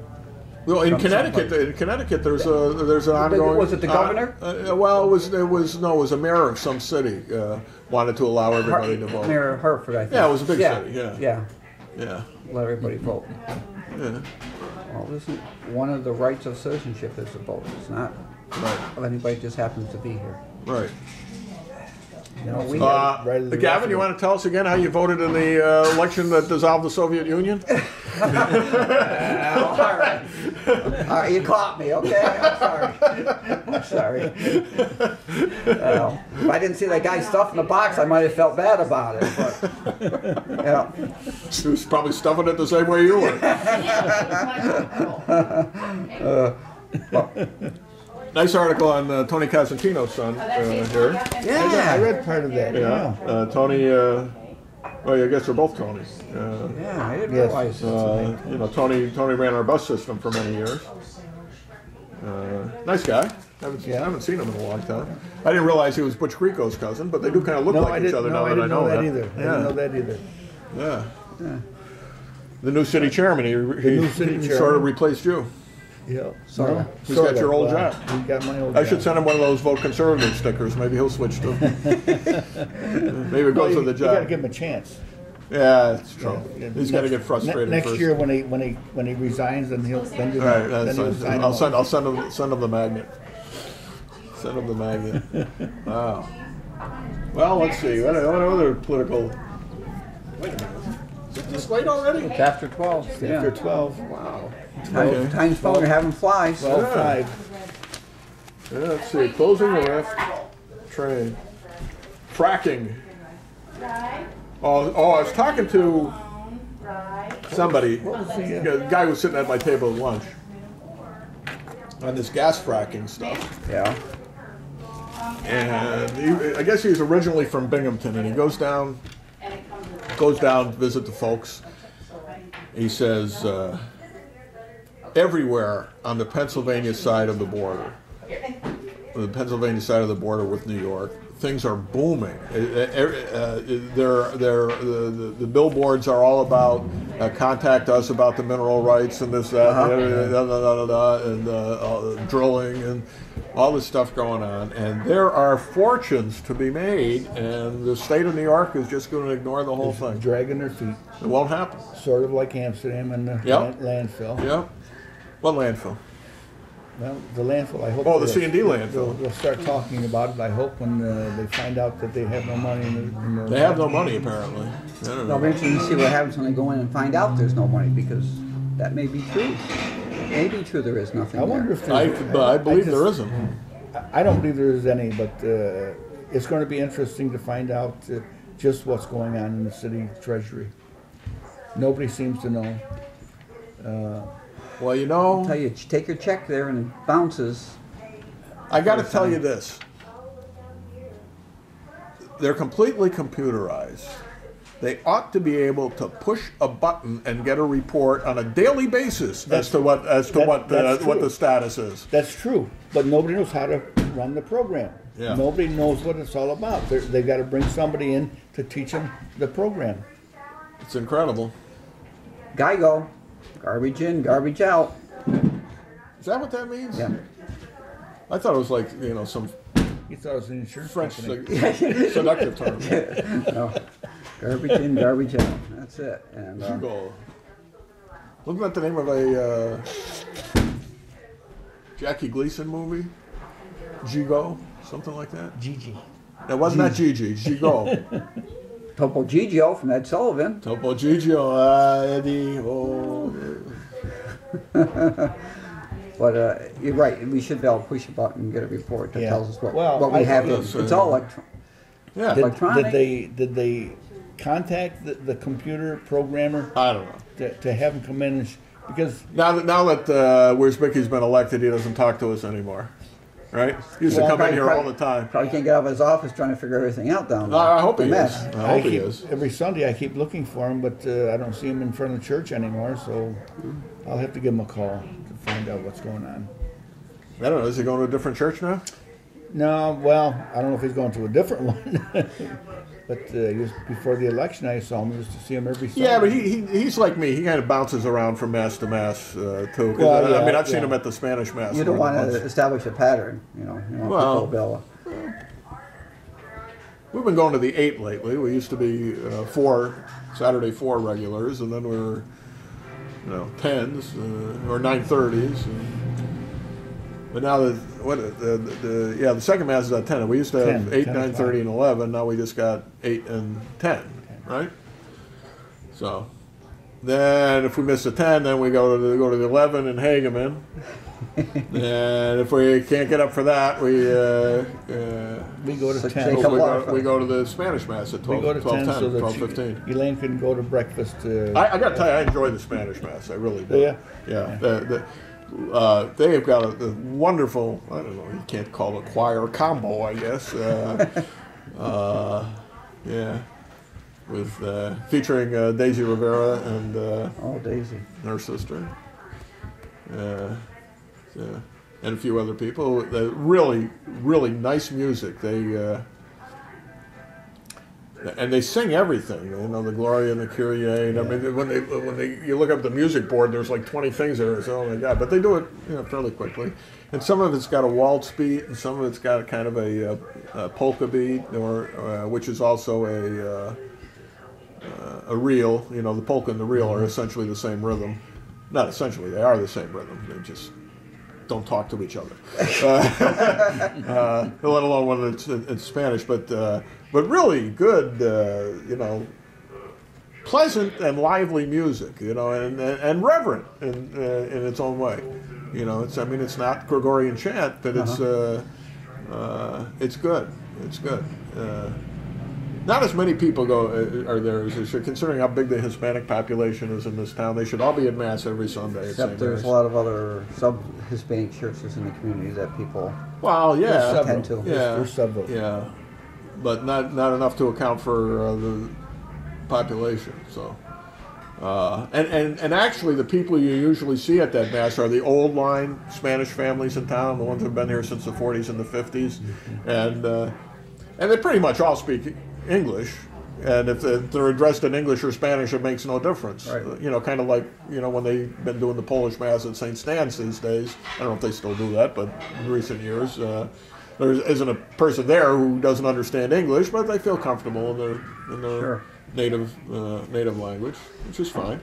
Well, in Connecticut, there's an ongoing. Was it the governor? Well, it was a mayor of some city wanted to allow everybody to vote. Mayor of Hartford, I think. Yeah, it was a big city. Yeah. Let everybody vote. Yeah. Well, isn't one of the rights of citizenship is to vote? It's not if anybody just happens to be here. Right. You know, Gavin, you want to tell us again how you voted in the election that dissolved the Soviet Union? All right. All right, you caught me, okay? I'm sorry. If I didn't see that guy stuff in the box, I might have felt bad about it. But, he was probably stuffing it the same way you were. Nice article on Tony Cosentino's son here. yeah. I read part of that. Yeah. Tony, well, I guess they're both Tonys. I didn't realize. You know, Tony ran our bus system for many years. Nice guy. I haven't seen him in a long time. I didn't realize he was Butch Creco's cousin, but they do kind of look like each other now that I know that. I didn't know that either. Yeah. The new city chairman, he sort of replaced you. Yeah. He's got your old job. He got my old I job. should send him one of those vote conservative stickers. Maybe he'll switch to. Maybe it goes with the job. You got to give him a chance. Yeah, it's true. Yeah. He's got to get frustrated next first. year when he resigns, then he'll do Right, that. Then he'll sign I'll send him the magnet. Send him the magnet. Wow. Well, let's see. What other political? Wait a minute. Is it this late already? It's after 12. After 12. Wow. Time's falling, you're having flies. 12:05. Yeah, let's see. Closing the raft train. Fracking. Oh, I was talking to somebody. A guy was sitting at my table at lunch on this gas fracking stuff. Yeah. And I guess he was originally from Binghamton, and he goes down to visit the folks. He says, everywhere on the Pennsylvania side of the border, with New York, things are booming. The billboards are all about contact us about the mineral rights and this, that, and drilling and all this stuff going on. And there are fortunes to be made, and the state of New York is just going to ignore the whole thing. Dragging their feet. It won't happen. Sort of like Amsterdam and the landfill. Yep. What landfill? Well, the landfill, I hope. Oh, the C&D landfill. They'll start talking about it, I hope, when they find out that they have no money. They have no money, apparently. I don't know. It'll be interesting to see what happens when they go in and find out there's no money, because that may be true. It may be true there is nothing I wonder if I believe there isn't. I don't believe there is any, but it's going to be interesting to find out just what's going on in the city treasury. Nobody seems to know. Well, you know, I'll tell you, take your check there and it bounces. I got to tell you this. They're completely computerized. They ought to be able to push a button and get a report on a daily basis as to what the status is. That's true, but nobody knows how to run the program. Yeah. Nobody knows what it's all about. They got to bring somebody in to teach them the program. It's incredible. Geigo, garbage in, garbage out. Is that what that means? Yeah. I thought it was like, you know, some You thought it was an insurance French company. seductive term. No. Garbage in, garbage out. That's it. And Gigot. Wasn't that the name of a Jackie Gleason movie? Gigot? Something like that? Gigi. That wasn't that Gigi. Gigot. Topo Gigio from Ed Sullivan. Topo Gigio. Eddie. Oh. But you're right. We should be able to push a button and get a report that Yeah. tells us what Well, we have. thought It's all electronic. Yeah. Electronic. Did they contact the computer programmer I don't know. to have him come in? Because Now that Where's Mickey's been elected, he doesn't talk to us anymore. Right? He used to come in here all the time. Probably can't get out of his office trying to figure everything out down there. I hope The he mess. is. I hope he is. every Sunday I keep looking for him, but I don't see him in front of the church anymore. So I'll have to give him a call to find out what's going on. I don't know. Is he going to a different church now? No, well, I don't know if he's going to a different one. But before the election, I saw him. I used to see him every Sunday. Yeah, but he's like me. He kind of bounces around from mass to mass too. 'Cause, Well, I mean, yeah, I've seen yeah. him at the Spanish mass. You don't more want than to once. establish a pattern, you know. You want Well, people We've been going to the 8 lately. We used to be 4 Saturday 4 regulars, and then we were 10s or 9:30s. But now the second mass is at 10. We used to have 10, 8, 10 9:30, and 11. Now we just got 8 and 10, right? So then if we miss the 10, then we go to the 11 in Hageman. And if we can't get up for that, we go to So 10. take a we go to the Spanish mass at 12, We go to 10 so that 12:15. Elaine can go to breakfast. I got to tell you, I enjoy the Spanish mass. I really do. Do ya? Yeah. They've got a wonderful, I don't know, you can't call it choir combo, I guess. Yeah. With featuring Daisy Rivera and Oh, Daisy. her sister. And a few other people. Really, really nice music. And they sing everything, you know, the Gloria and the Kyrie. And I mean, when you look up the music board, there's like 20 things there. So, oh my God! But they do it, fairly quickly. And some of it's got a waltz beat, and some of it's got kind of a polka beat, or which is also a reel. You know, the polka and the reel are essentially the same rhythm. Not essentially, they are the same rhythm. They just don't talk to each other. Let alone when it's Spanish, but really good, pleasant and lively music, and reverent in its own way. It's not Gregorian chant, but it's good. It's good. Not as many people are there as there should, considering how big the Hispanic population is in this town. They should all be at Mass every Sunday. Except there's a lot of other sub-Hispanic churches in the community that people tend to. There's several. Yeah, but not enough to account for the population. So, and actually, the people you usually see at that Mass are the old line Spanish families in town, the ones who've been here since the 40s and the 50s, and they pretty much all speak English, and if they're addressed in English or Spanish, it makes no difference. Right. Kind of like when they've been doing the Polish Mass at St. Stan's these days. I don't know if they still do that, but in recent years, there isn't a person there who doesn't understand English, but they feel comfortable in their Sure. native language, which is fine.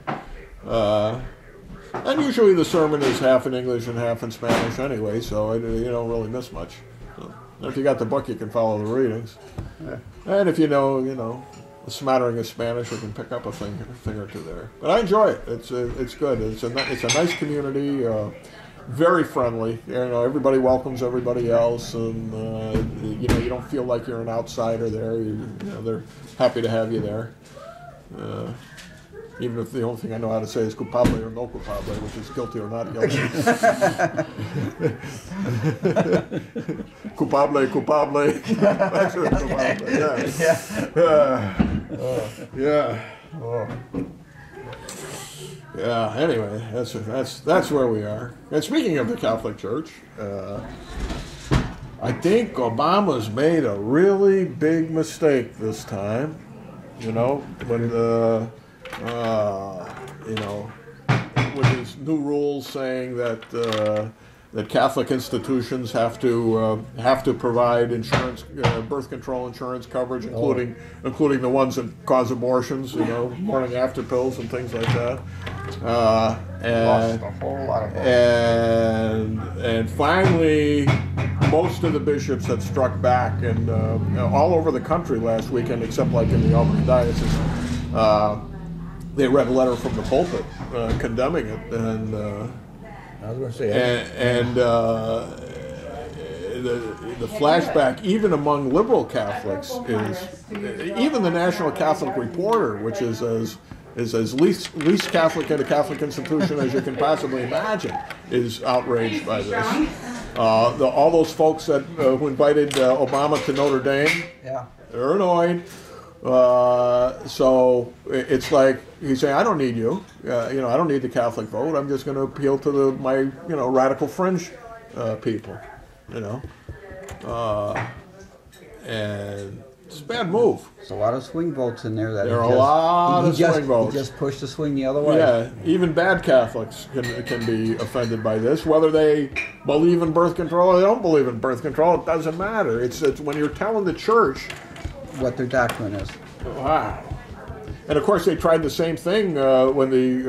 And usually the sermon is half in English and half in Spanish anyway, so you don't really miss much. So, if you got the book, you can follow the readings. Yeah. And if you know a smattering of Spanish, you can pick up a thing or two there. But I enjoy it. It's good. It's a nice community. Very friendly. Everybody welcomes everybody else, and you don't feel like you're an outsider there. They're happy to have you there. Even if the only thing I know how to say is culpable or no culpable, which is guilty or not guilty. Culpable. That's it, culpable. Yeah. Anyway, that's where we are. And speaking of the Catholic Church, I think Obama's made a really big mistake this time. You know, when you know, with these new rules saying that that Catholic institutions have to provide insurance, birth control insurance coverage, including the ones that cause abortions. You know, morning after pills and things like that. Lost a whole lot of and finally, most of the bishops had struck back, and all over the country last weekend, except like in the Albany diocese, they read a letter from the pulpit condemning it, and I was going to say, the flashback, even among liberal Catholics, is even the National Catholic Reporter, which is as least Catholic in a Catholic institution as you can possibly imagine, is outraged by this. All those folks that who invited Obama to Notre Dame, Yeah. they're annoyed. So it's like he's saying, I don't need you. You know, I don't need the Catholic vote. I'm just going to appeal to my radical fringe people. You know, and it's a bad move. There's a lot of swing votes in there. There are a lot of swing votes. He just pushed the swing the other way. Yeah, even bad Catholics can be offended by this, whether they believe in birth control or they don't believe in birth control. It doesn't matter. It's when you're telling the church What their doctrine is. wow. And of course, they tried the same thing when they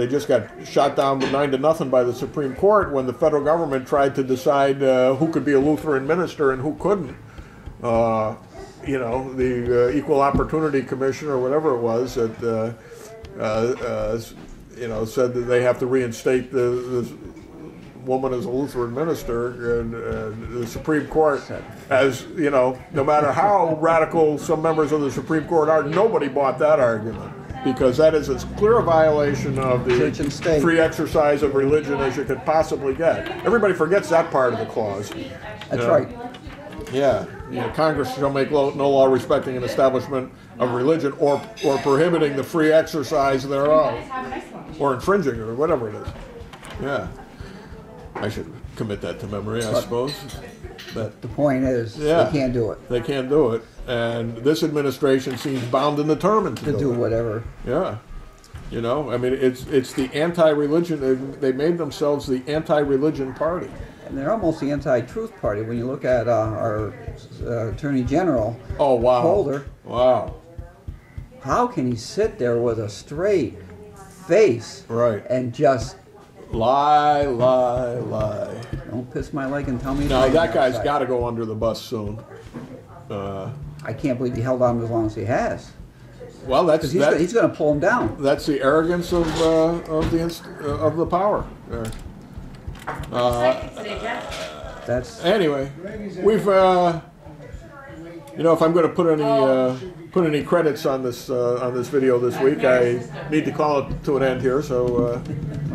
just got shot down 9-0 by the Supreme Court when the federal government tried to decide who could be a Lutheran minister and who couldn't. You know, the Equal Opportunity Commission or whatever it was that you know, said that they have to reinstate this woman as a Lutheran minister, and the Supreme Court, as you know, no matter how radical some members of the Supreme Court are, nobody bought that argument, because that is as clear a violation of the Church and state. free exercise of religion as you could possibly get. Everybody forgets that part of the clause. That's right. Yeah, you know, Congress shall make no law respecting an establishment of religion or prohibiting the free exercise thereof, or infringing, or whatever it is. Yeah. I should commit that to memory, I suppose. But The point is, yeah, they can't do it. They can't do it. And this administration seems bound and determined to Do it. whatever. Yeah. You know, I mean, it's the anti-religion, they made themselves the anti-religion party. And they're almost the anti-truth party when you look at our Attorney General, Oh, wow. Holder. Wow. How can he sit there with a straight face Right. and just Lie. don't piss my leg and tell me? Now, it's that guy's outside. got to go under the bus soon. I can't believe he held on as long as he has. Well, Because he's going to pull him down. that's the arrogance of the power. There. That's Anyway, we've you know, if I'm going to put any credits on this video this week, I need to call it to an end here. So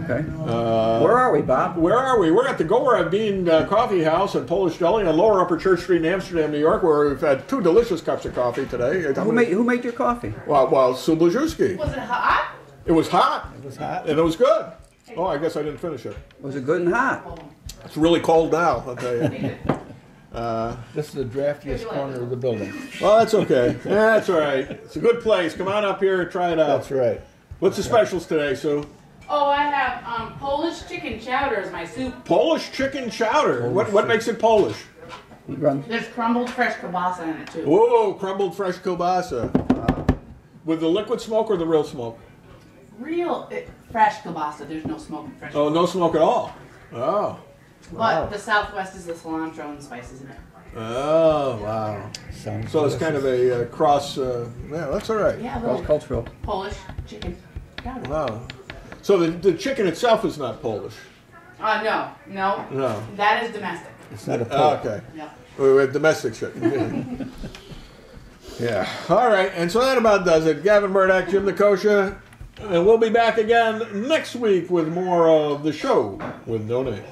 okay. Where are we, Bob? where are we? We're at the Goer Bean Coffee House and Polish Deli on Lower Upper Church Street in Amsterdam, New York, where we've had 2 delicious cups of coffee today. Who made your coffee? Well, Sue Blazewski. Was it hot? It was hot. it was hot. And it was good. Oh, I guess I didn't finish it. Was it good and hot? It's really cold now, I'll tell you. This is the draftiest corner of the building. Well, that's okay. Yeah, that's all right. It's a good place. Come on up here and try it out. That's right. What's the specials today, Sue? Oh, I have Polish chicken chowder as my soup. Polish chicken chowder. What makes it Polish? You run. There's crumbled fresh kielbasa in it too. Whoa, crumbled fresh kielbasa. With the liquid smoke or the real smoke? Fresh kielbasa. There's no smoke in fresh. Oh, no smoke at all. Oh. But the Southwest is the cilantro and spices in it. Oh, wow. Sounds So it's kind of a cross, yeah, that's all right. Yeah, a little Cultural. Polish chicken chowder. Wow. So the chicken itself is not Polish? No. No. That is domestic. It's not a Oh, pork. okay. Yeah. We have domestic chicken. Yeah. All right, and so that about does it. Gavin Murdoch, Jim Nicosia, and we'll be back again next week with more of the show with no name.